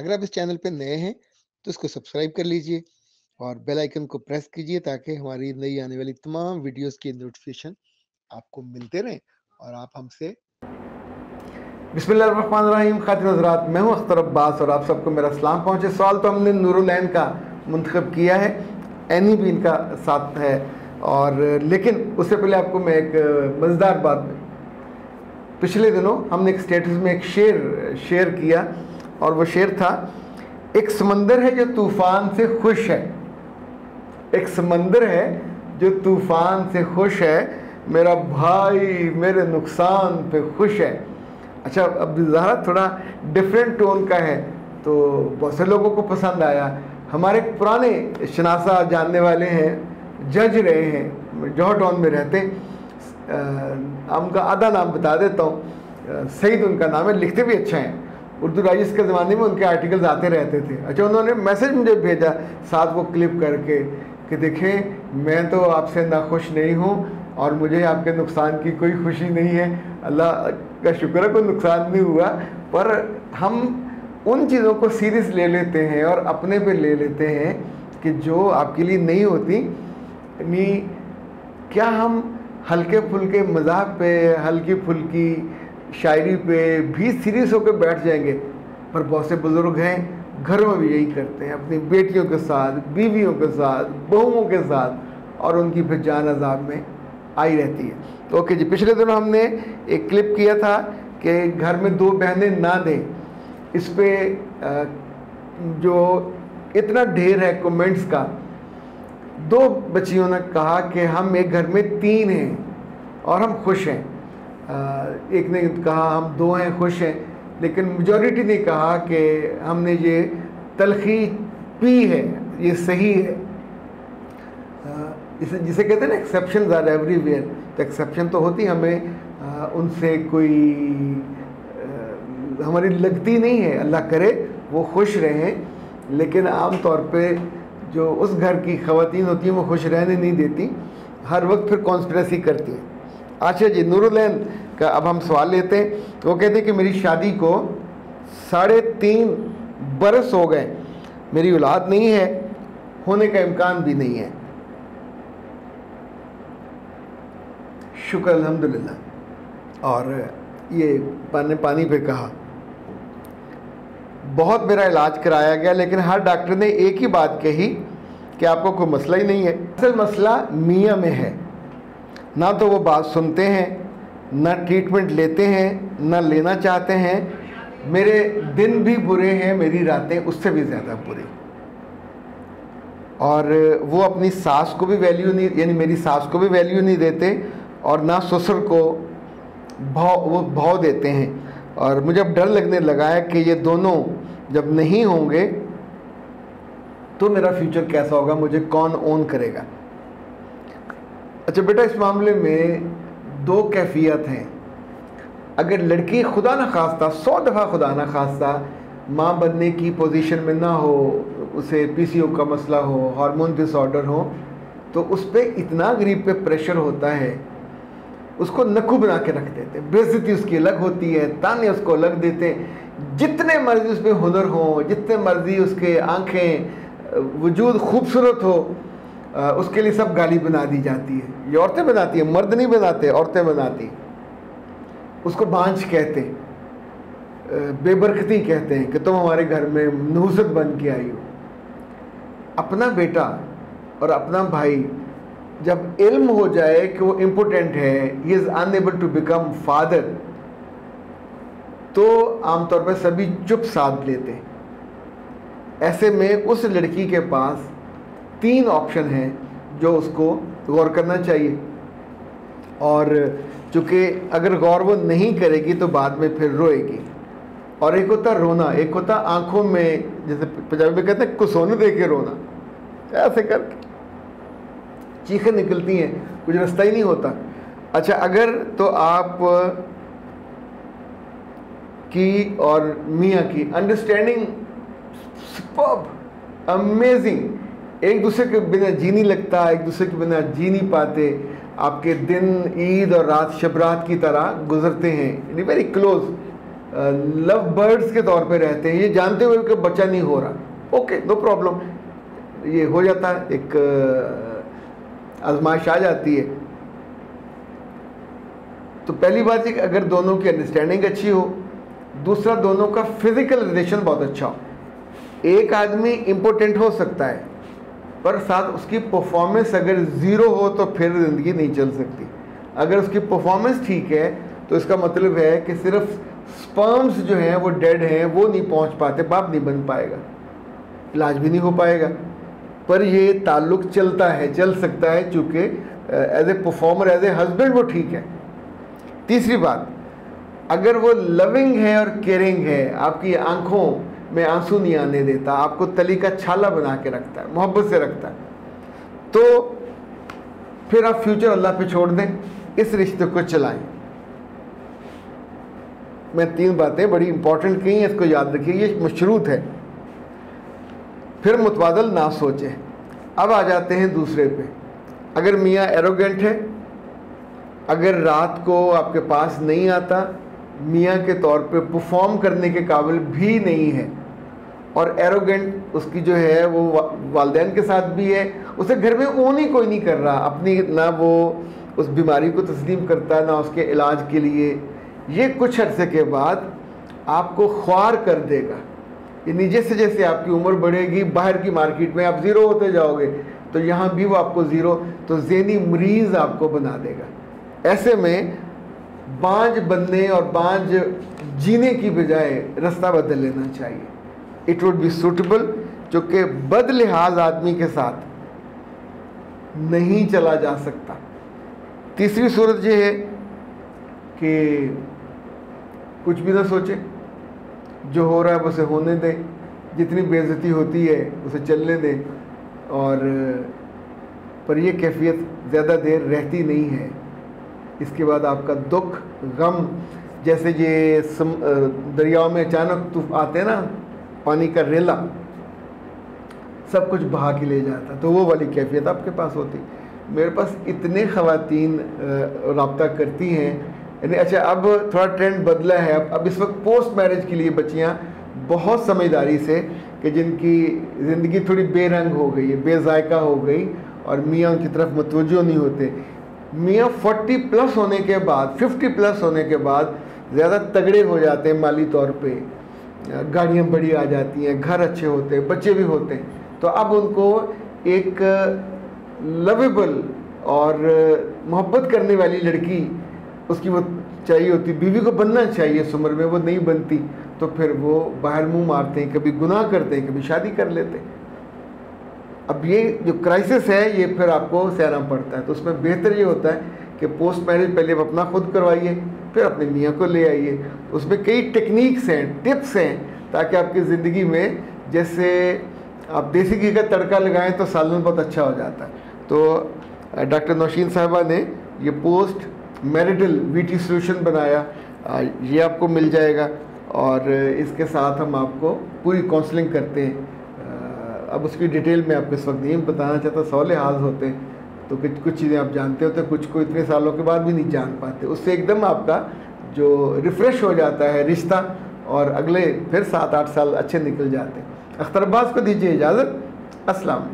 अगर आप इस चैनल पे नए हैं तो इसको सब्सक्राइब कर लीजिए और बेल आइकन को प्रेस कीजिए ताकि हमारी नई आने वाली तमाम वीडियोस की नोटिफिकेशन आपको मिलते रहें और आप हमसे बिस्मिल्लाहिर्रहमानिर्रहीम। खातिन हज़रात, मैं हूं अख्तर अब्बास और आप सबको मेरा सलाम पहुँचे। सवाल तो हमने नूरुल-ऐन का मुंतखब किया है, एनी भी इनका साथ है। और लेकिन उससे पहले आपको मैं एक मज़ेदार बात, पिछले दिनों हमने एक स्टेटस में एक शेर किया और वो शेर था, एक समंदर है जो तूफ़ान से खुश है, एक समंदर है जो तूफ़ान से खुश है, मेरा भाई मेरे नुकसान पे खुश है। अच्छा, अब ज़रा थोड़ा डिफरेंट टोन का है तो बहुत से लोगों को पसंद आया। हमारे पुराने शनासा जानने वाले हैं, जज रहे हैं, जौहर टाउन में रहते हैं। उनका आधा नाम बता देता हूँ, सईद उनका नाम है, लिखते भी अच्छा हैं। उर्दू राइज के ज़माने में उनके आर्टिकल्स आते रहते थे। अच्छा, उन्होंने मैसेज मुझे भेजा साथ वो क्लिप करके कि देखें, मैं तो आपसे नाखुश नहीं हूँ और मुझे आपके नुकसान की कोई खुशी नहीं है। अल्लाह का शुक्र है कोई नुकसान नहीं हुआ, पर हम उन चीज़ों को सीरियस ले लेते हैं और अपने पे ले लेते हैं कि जो आपके लिए नहीं होती। यानी क्या हम हल्के फुल्के मज़ाक पे, हल्की फुल्की शायरी पे भी सीरियस होकर बैठ जाएंगे? पर बहुत से बुज़ुर्ग हैं घरों में भी यही करते हैं, अपनी बेटियों के साथ, बीवियों के साथ, बहुओं के साथ, और उनकी फिर जान अज़ाब में आई रहती है। तो ओके जी, पिछले दिनों हमने एक क्लिप किया था कि घर में दो बहनें ना दें। इस पे जो इतना ढेर है कमेंट्स का, दो बच्चियों ने कहा कि हम एक घर में तीन हैं और हम खुश हैं। एक ने कहा हम दो हैं, खुश हैं, लेकिन मेजॉरिटी ने कहा कि हमने ये तलखी पी है, ये सही है। जिसे कहते हैं ना, एक्सेप्शन आर एवरीवेयर। तो एक्सेप्शन तो होती, हमें उनसे कोई हमारी लगती नहीं है। अल्लाह करे वो खुश रहें, लेकिन आम तौर पे जो उस घर की ख़वातीन होती हैं वो खुश रहने नहीं देती, हर वक्त फिर कॉन्स्पिरेसी करती हैं। अच्छा जी, नूरुल-ऐन का अब हम सवाल लेते हैं। वो कहते हैं कि मेरी शादी को 3.5 बरस हो गए, मेरी औलाद नहीं है, होने का इम्कान भी नहीं है। शुक्र अल्हम्दुलिल्लाह। और ये पानी पे कहा, बहुत मेरा इलाज कराया गया लेकिन हर डॉक्टर ने एक ही बात कही कि आपको कोई मसला ही नहीं है। असल मसला मियाँ में है, ना तो वो बात सुनते हैं, ना ट्रीटमेंट लेते हैं, ना लेना चाहते हैं। मेरे दिन भी बुरे हैं, मेरी रातें उससे भी ज़्यादा बुरी। और वो अपनी सास को भी वैल्यू नहीं, यानी मेरी सास को भी वैल्यू नहीं देते और ना ससुर को वो भाव देते हैं। और मुझे अब डर लगने लगा है कि ये दोनों जब नहीं होंगे तो मेरा फ्यूचर कैसा होगा, मुझे कौन ओन करेगा। अच्छा बेटा, इस मामले में दो कैफियत हैं। अगर लड़की खुदा न खास्ता, 100 दफ़ा खुदा न खास्ता माँ बनने की पोजीशन में ना हो, उसे पीसीओ का मसला हो, हार्मोन डिसऑर्डर हो, तो उस पर इतना गरीब पे प्रेशर होता है, उसको नक्कू बना के रख देते हैं। बेइज्जती उसकी अलग होती है, ताने उसको अलग देते हैं। जितने मर्जी उसमें हुनर हो, जितने मर्जी उसके आँखें वजूद खूबसूरत हो, उसके लिए सब गाली बना दी जाती है। ये औरतें बनाती हैं, मर्द नहीं बनाते, औरतें बनाती। उसको बांझ कहते, बेबरकती कहते हैं कि तुम हमारे घर में नहुसत बन के आई हो। अपना बेटा और अपना भाई जब इल्म हो जाए कि वो इम्पोर्टेंट है, he is unable to become father, तो आमतौर पर सभी चुप साध लेते हैं। ऐसे में उस लड़की के पास 3 ऑप्शन हैं जो उसको गौर करना चाहिए। और चूँकि अगर गौर वो नहीं करेगी तो बाद में फिर रोएगी। और एक होता रोना, एक होता आंखों में, जैसे पंजाबी में कहते हैं कुसोने दे के रोना, ऐसे करके चीखें निकलती हैं, कुछ रास्ता ही नहीं होता। अच्छा, अगर तो आप की और मियाँ की अंडरस्टैंडिंग सुपर्ब, अमेजिंग, एक दूसरे के बिना जी नहीं लगता, एक दूसरे के बिना जी नहीं पाते। आपके दिन ईद और रात शब रात की तरह गुजरते हैं, वेरी क्लोज। लव बर्ड्स के तौर पे रहते हैं, ये जानते हुए कि बच्चा नहीं हो रहा, ओके नो प्रॉब्लम, ये हो जाता है, एक आजमाइश आ जाती है। तो पहली बात है कि अगर दोनों की अंडरस्टैंडिंग अच्छी हो, दूसरा दोनों का फिजिकल रिलेशन बहुत अच्छा हो। एक आदमी इम्पोर्टेंट हो सकता है पर साथ उसकी परफॉर्मेंस अगर ज़ीरो हो तो फिर ज़िंदगी नहीं चल सकती। अगर उसकी परफॉर्मेंस ठीक है तो इसका मतलब है कि सिर्फ स्पर्म्स जो हैं वो डेड हैं, वो नहीं पहुंच पाते, बाप नहीं बन पाएगा, इलाज भी नहीं हो पाएगा, पर ये ताल्लुक़ चलता है, चल सकता है, चूँकि as a performer, as a husband वो ठीक है। तीसरी बात, अगर वो लविंग है और केयरिंग है, आपकी आंखों में आंसू नहीं आने देता, आपको तली का छाला बना के रखता है, मोहब्बत से रखता है, तो फिर आप फ्यूचर अल्लाह पे छोड़ दें, इस रिश्ते को चलाएं। मैं 3 बातें बड़ी इंपॉर्टेंट कही हैं, इसको याद रखिए, ये मशरूत है। फिर मुतबादल ना सोचें। अब आ जाते हैं दूसरे पे। अगर मियाँ एरोगेंट है, अगर रात को आपके पास नहीं आता, मियाँ के तौर पे परफॉर्म करने के काबिल भी नहीं है, और एरोगेंट उसकी जो है वो वालिदैन के साथ भी है, उसे घर में ओन ही कोई नहीं कर रहा अपनी, ना वो उस बीमारी को तस्लीम करता है ना उसके इलाज के लिए, ये कुछ अरसे के बाद आपको ख्वार कर देगा। यानी जैसे जैसे आपकी उम्र बढ़ेगी, बाहर की मार्केट में आप ज़ीरो होते जाओगे, तो यहाँ भी वो आपको ज़ीरो, तो ज़हनी मरीज़ आपको बना देगा। ऐसे में बांझ बनने और बांझ जीने की बजाय रास्ता बदल लेना चाहिए। इट वुड बी सूटेबल, जो कि बद लिहाज आदमी के साथ नहीं चला जा सकता। तीसरी सूरत ये है कि कुछ भी ना सोचे, जो हो रहा है उसे होने दें, जितनी बेइज्जती होती है उसे चलने दें, और पर यह कैफियत ज़्यादा देर रहती नहीं है। इसके बाद आपका दुख, गम, जैसे ये दरियाओं में अचानक तूफान आते हैं ना, पानी का रेला सब कुछ बहा के ले जाता, तो वो वाली कैफियत आपके पास होती। मेरे पास इतने ख़वातीन रब्ता करती हैं, यानी अच्छा अब थोड़ा ट्रेंड बदला है, अब इस वक्त पोस्ट मैरिज के लिए बच्चियाँ बहुत समझदारी से, कि जिनकी ज़िंदगी थोड़ी बेरंग हो गई है, बेजायका हो गई, और मियाँ उनकी तरफ मुतवज्जो नहीं होते। मियाँ 40 प्लस होने के बाद, 50 प्लस होने के बाद ज़्यादा तगड़े हो जाते हैं माली तौर पे, गाड़ियाँ बड़ी आ जाती हैं, घर अच्छे होते हैं, बच्चे भी होते हैं, तो अब उनको एक लवेबल और मोहब्बत करने वाली लड़की उसकी वो चाहिए होती, बीवी को बनना चाहिए इस उम्र में, वो नहीं बनती, तो फिर वो बाहर मुंह मारते हैं, कभी गुनाह करते हैं, कभी शादी कर लेते हैं। अब ये जो क्राइसिस है ये फिर आपको सहना पड़ता है, तो उसमें बेहतर ये होता है कि पोस्ट मैरिज पहले आप अपना खुद करवाइए, फिर अपने मियाँ को ले आइए। उसमें कई टेक्निक्स हैं, टिप्स हैं, ताकि आपकी ज़िंदगी में जैसे आप देसी घी का तड़का लगाएं तो सालन बहुत अच्छा हो जाता है। तो डॉक्टर नौशीन साहिबा ने ये पोस्ट मैरिटल वीटी सोल्यूशन बनाया, ये आपको मिल जाएगा, और इसके साथ हम आपको पूरी काउंसलिंग करते हैं। अब उसकी डिटेल में आपको इस वक्त नहीं बताना चाहता, 100 लिहाज होते हैं, तो कुछ चीज़ें आप जानते होते हैं, कुछ को इतने सालों के बाद भी नहीं जान पाते। उससे एकदम आपका जो रिफ़्रेश हो जाता है रिश्ता, और अगले फिर 7-8 साल अच्छे निकल जाते हैं। अख्तर अब्बास को दीजिए इजाज़त। अस्सलाम।